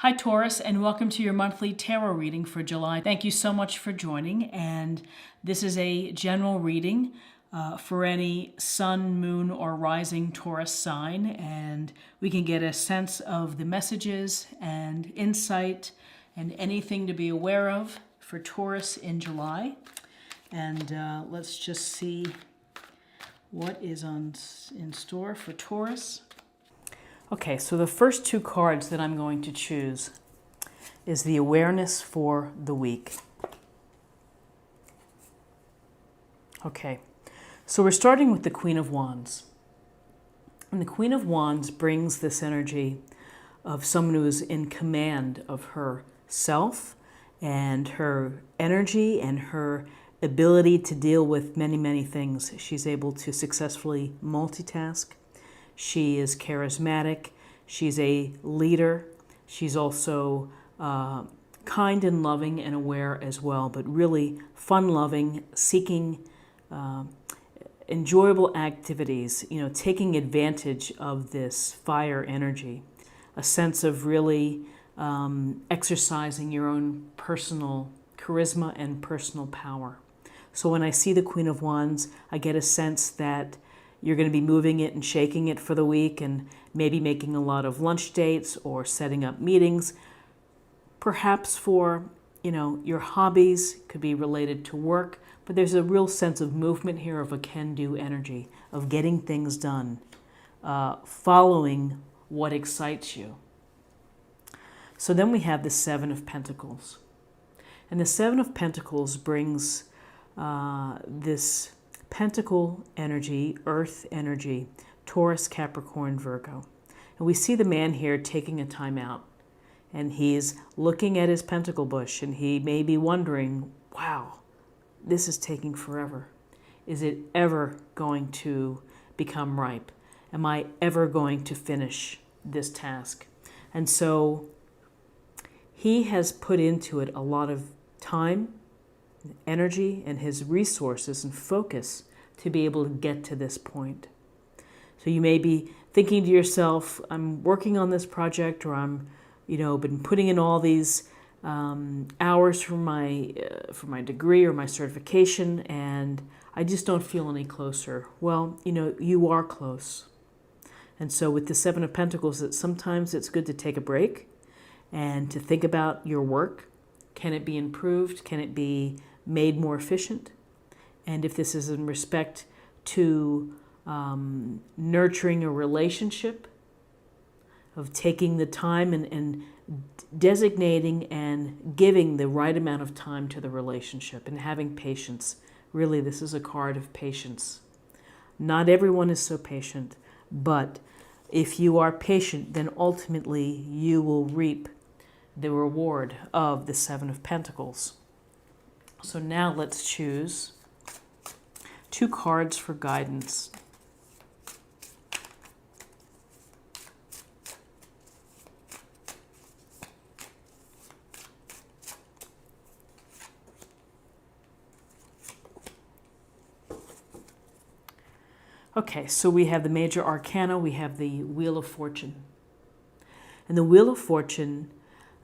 Hi Taurus, and welcome to your monthly tarot reading for July. Thank you so much for joining, and this is a general reading for any sun, moon, or rising Taurus sign, and we can get a sense of the messages and insight and anything to be aware of for Taurus in July. And let's just see what is in store for Taurus. Okay, so the first two cards that I'm going to choose is the awareness for the week. Okay, so we're starting with the Queen of Wands. And the Queen of Wands brings this energy of someone who is in command of herself and her energy and her ability to deal with many, many things. She's able to successfully multitask. She is charismatic. She's a leader. She's also kind and loving and aware as well, but really fun-loving, seeking enjoyable activities, taking advantage of this fire energy, a sense of really exercising your own personal charisma and personal power. So when I see the Queen of Wands, I get a sense that you're going to be moving it and shaking it for the week and maybe making a lot of lunch dates or setting up meetings. Perhaps for, your hobbies, could be related to work, but there's a real sense of movement here, of a can-do energy, of getting things done, following what excites you. So then we have the Seven of Pentacles. And the Seven of Pentacles brings this Pentacle energy, earth energy, Taurus, Capricorn, Virgo. And we see the man here taking a time out. And he's looking at his pentacle bush and he may be wondering, wow, this is taking forever. Is it ever going to become ripe? Am I ever going to finish this task? And so he has put into it a lot of time, energy, and his resources and focus to be able to get to this point. So you may be thinking to yourself, I'm working on this project, or I'm, been putting in all these hours for my degree or my certification, and I just don't feel any closer. Well, you are close. And so with the Seven of Pentacles, that sometimes it's good to take a break and to think about your work. Can it be improved? Can it be made more efficient? And if this is in respect to nurturing a relationship, of taking the time and designating and giving the right amount of time to the relationship and having patience. Really, this is a card of patience. Not everyone is so patient, but if you are patient, then ultimately you will reap the reward of the Seven of Pentacles. So now let's choose two cards for guidance. Okay, so we have the major arcana, we have the Wheel of Fortune. And the Wheel of Fortune,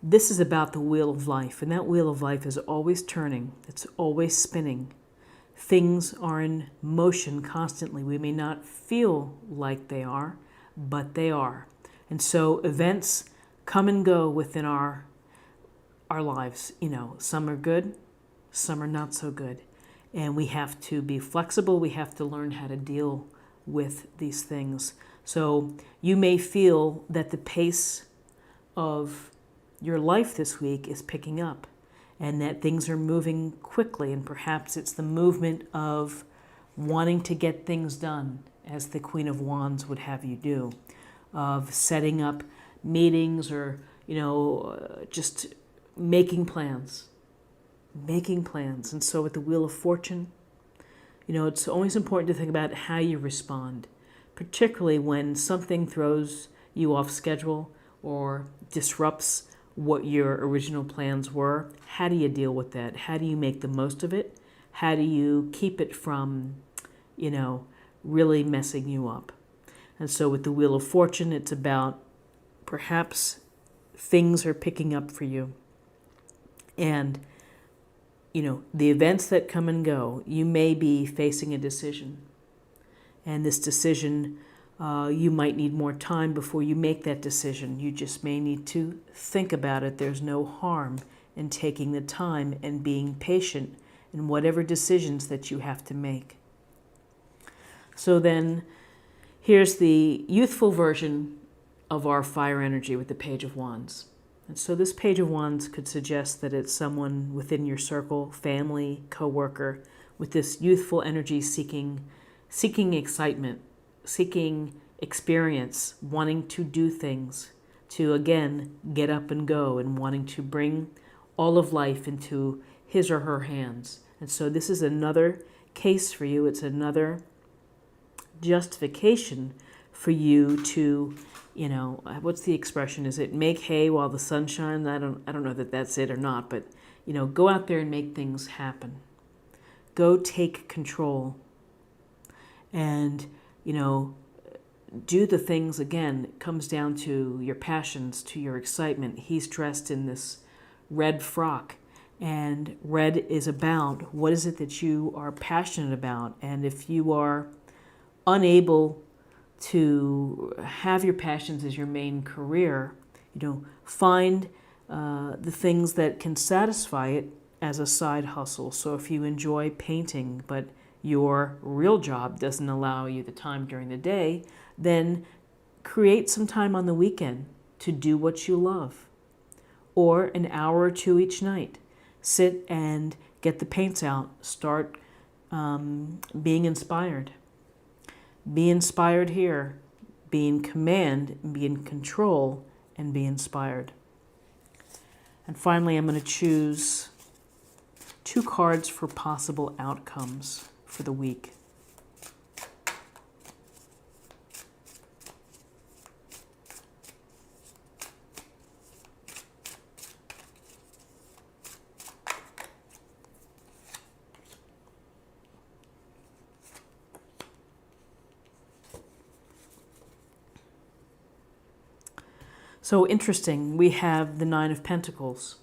this is about the wheel of life, and that wheel of life is always turning, it's always spinning. Things are in motion constantly. We may not feel like they are, but they are. And so events come and go within our lives. Some are good, some are not so good. And we have to be flexible. We have to learn how to deal with these things. So you may feel that the pace of your life this week is picking up and that things are moving quickly, and perhaps it's the movement of wanting to get things done, as the Queen of Wands would have you do, of setting up meetings or, just making plans. And so with the Wheel of Fortune, it's always important to think about how you respond, particularly when something throws you off schedule or disrupts what your original plans were. How do you deal with that? How do you make the most of it? How do you keep it from, really messing you up? And so with the Wheel of Fortune, it's about perhaps things are picking up for you. And, the events that come and go, you may be facing a decision. And this decision, you might need more time before you make that decision. You just may need to think about it. There's no harm in taking the time and being patient in whatever decisions that you have to make. So then, here's the youthful version of our fire energy with the Page of Wands. And so this Page of Wands could suggest that it's someone within your circle, family, coworker, with this youthful energy seeking excitement, seeking experience, wanting to do things, to again get up and go, and wanting to bring all of life into his or her hands. And so this is another case for you. It's another justification for you to, what's the expression? Is it make hay while the sun shines? I don't know that that's it or not, but, go out there and make things happen. Go take control and, do the things. Again, it comes down to your passions, to your excitement. He's dressed in this red frock, and red is about what is it that you are passionate about. And if you are unable to have your passions as your main career, find the things that can satisfy it as a side hustle. So if you enjoy painting, but your real job doesn't allow you the time during the day, then create some time on the weekend to do what you love. Or an hour or two each night. Sit and get the paints out. Start being inspired. Be inspired here. Be in command, be in control, and be inspired. And finally, I'm going to choose 2 cards for possible outcomes for the week. So interesting, we have the 9 of Pentacles.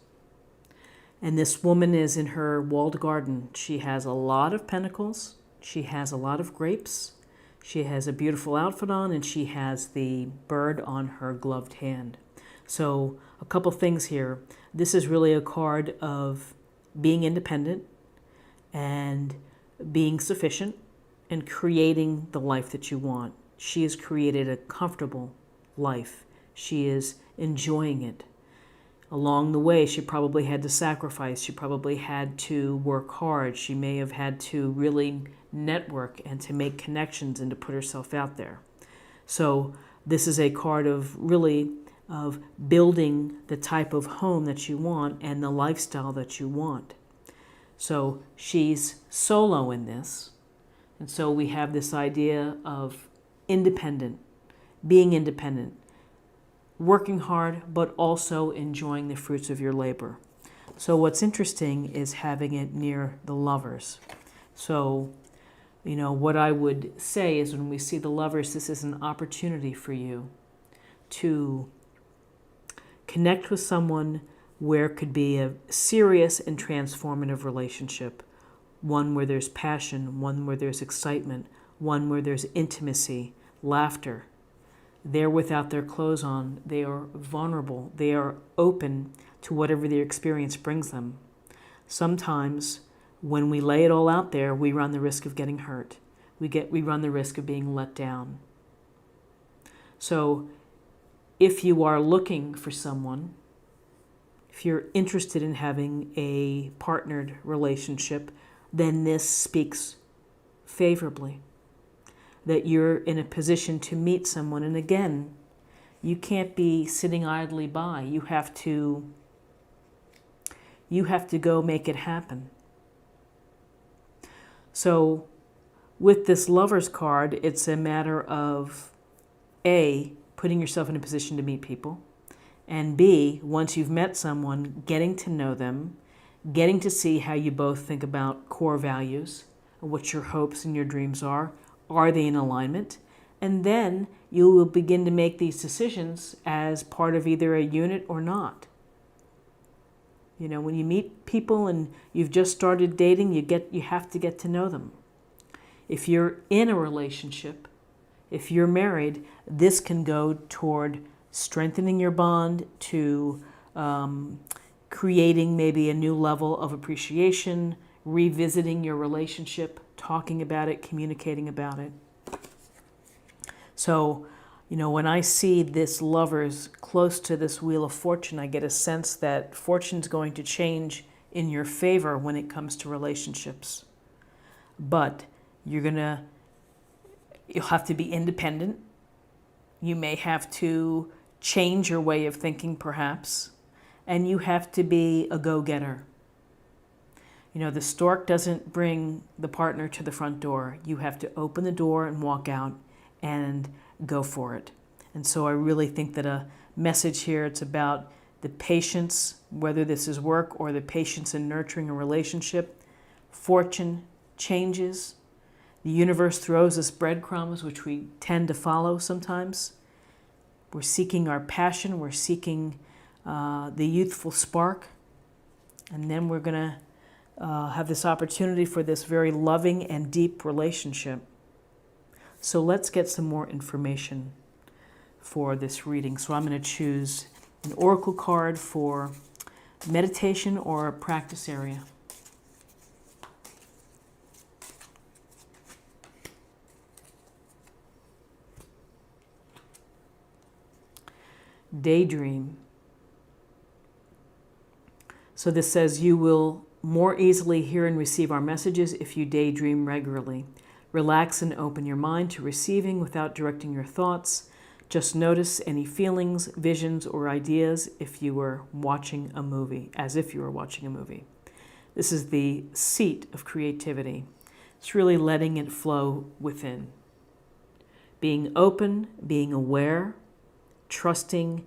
And this woman is in her walled garden. She has a lot of pentacles. She has a lot of grapes. She has a beautiful outfit on, and she has the bird on her gloved hand. So a couple things here. This is really a card of being independent and being sufficient and creating the life that you want. She has created a comfortable life. She is enjoying it. Along the way, she probably had to sacrifice. She probably had to work hard. She may have had to really network and to make connections and to put herself out there. So this is a card of really of building the type of home that you want and the lifestyle that you want. So she's solo in this. And so we have this idea of independent, being independent, working hard, but also enjoying the fruits of your labor. So what's interesting is having it near the Lovers. So, what I would say is when we see the Lovers, this is an opportunity for you to connect with someone where it could be a serious and transformative relationship. One where there's passion, one where there's excitement, one where there's intimacy, laughter. They're without their clothes on. They are vulnerable. They are open to whatever their experience brings them. Sometimes when we lay it all out there, we run the risk of getting hurt. We run the risk of being let down. So if you are looking for someone, if you're interested in having a partnered relationship, then this speaks favorably. That you're in a position to meet someone. And again, you can't be sitting idly by. You have to go make it happen. So with this Lovers card, it's a matter of A, putting yourself in a position to meet people, and B, once you've met someone, getting to know them, getting to see how you both think about core values, what your hopes and your dreams are. Are they in alignment? And then you will begin to make these decisions as part of either a unit or not. You know, when you meet people and you've just started dating, you have to get to know them. If you're in a relationship, if you're married, this can go toward strengthening your bond, to creating maybe a new level of appreciation, revisiting your relationship, talking about it, communicating about it. So, you know, when I see this Lovers close to this Wheel of Fortune, I get a sense that fortune's going to change in your favor when it comes to relationships. But you'll have to be independent. You may have to change your way of thinking, perhaps, and you have to be a go-getter. You know, the stork doesn't bring the partner to the front door. You have to open the door and walk out and go for it. And so I really think that a message here, it's about the patience, whether this is work or the patience in nurturing a relationship. Fortune changes. The universe throws us breadcrumbs, which we tend to follow sometimes. We're seeking our passion. We're seeking the youthful spark. And then we're going to have this opportunity for this very loving and deep relationship. So let's get some more information for this reading. So I'm going to choose an oracle card for meditation or a practice area. Daydream. So this says, you will more easily hear and receive our messages if you daydream regularly. Relax and open your mind to receiving without directing your thoughts. Just notice any feelings, visions, or ideas if you were watching a movie, as if you were watching a movie. This is the seat of creativity. It's really letting it flow within. Being open, being aware, trusting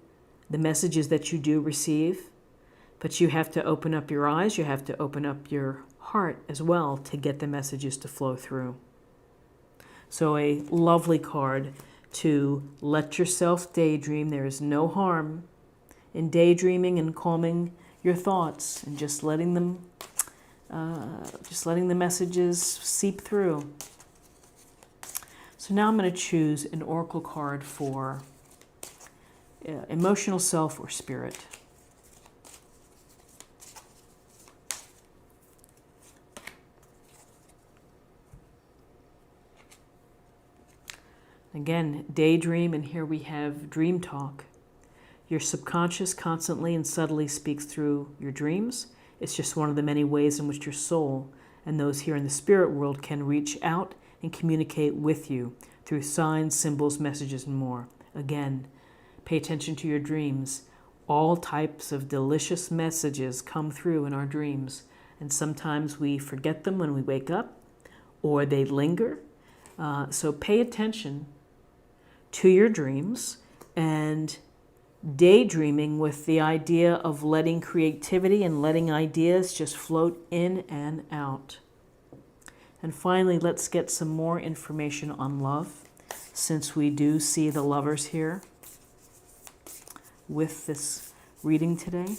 the messages that you do receive. But you have to open up your eyes, you have to open up your heart as well to get the messages to flow through. So a lovely card to let yourself daydream. There is no harm in daydreaming and calming your thoughts and just letting the messages seep through. So now I'm going to choose an oracle card for emotional self or spirit. Again, daydream, and here we have dream talk. Your subconscious constantly and subtly speaks through your dreams. It's just one of the many ways in which your soul and those here in the spirit world can reach out and communicate with you through signs, symbols, messages, and more. Again, pay attention to your dreams. All types of delicious messages come through in our dreams, and sometimes we forget them when we wake up, or they linger. So pay attention to your dreams and daydreaming with the idea of letting creativity and letting ideas just float in and out. And finally, let's get some more information on love, since we do see the Lovers here with this reading today.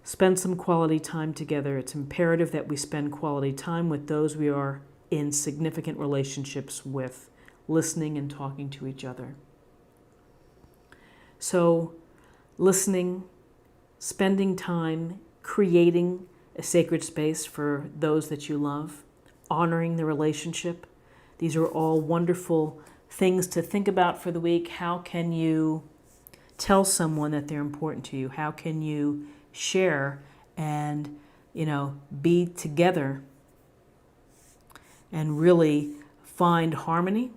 Spend some quality time together. It's imperative that we spend quality time with those we are in significant relationships with, listening and talking to each other. So, listening, spending time, creating a sacred space for those that you love, honoring the relationship. These are all wonderful things to think about for the week. How can you tell someone that they're important to you? How can you share and, be together and really find harmony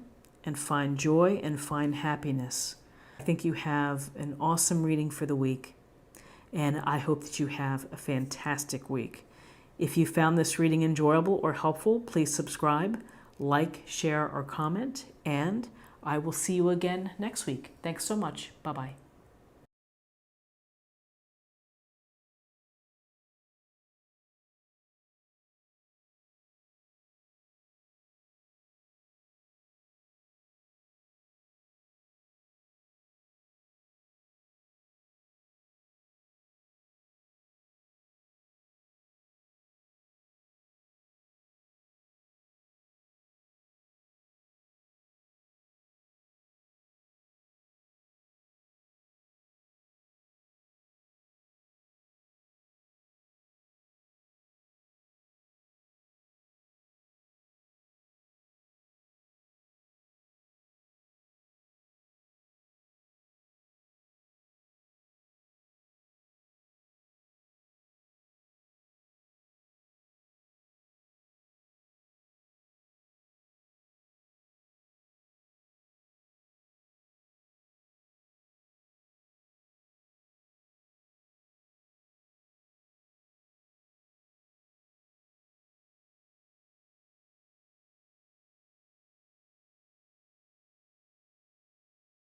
and find joy and find happiness? I think you have an awesome reading for the week, and I hope that you have a fantastic week. If you found this reading enjoyable or helpful, please subscribe, like, share, or comment, and I will see you again next week. Thanks so much. Bye-bye.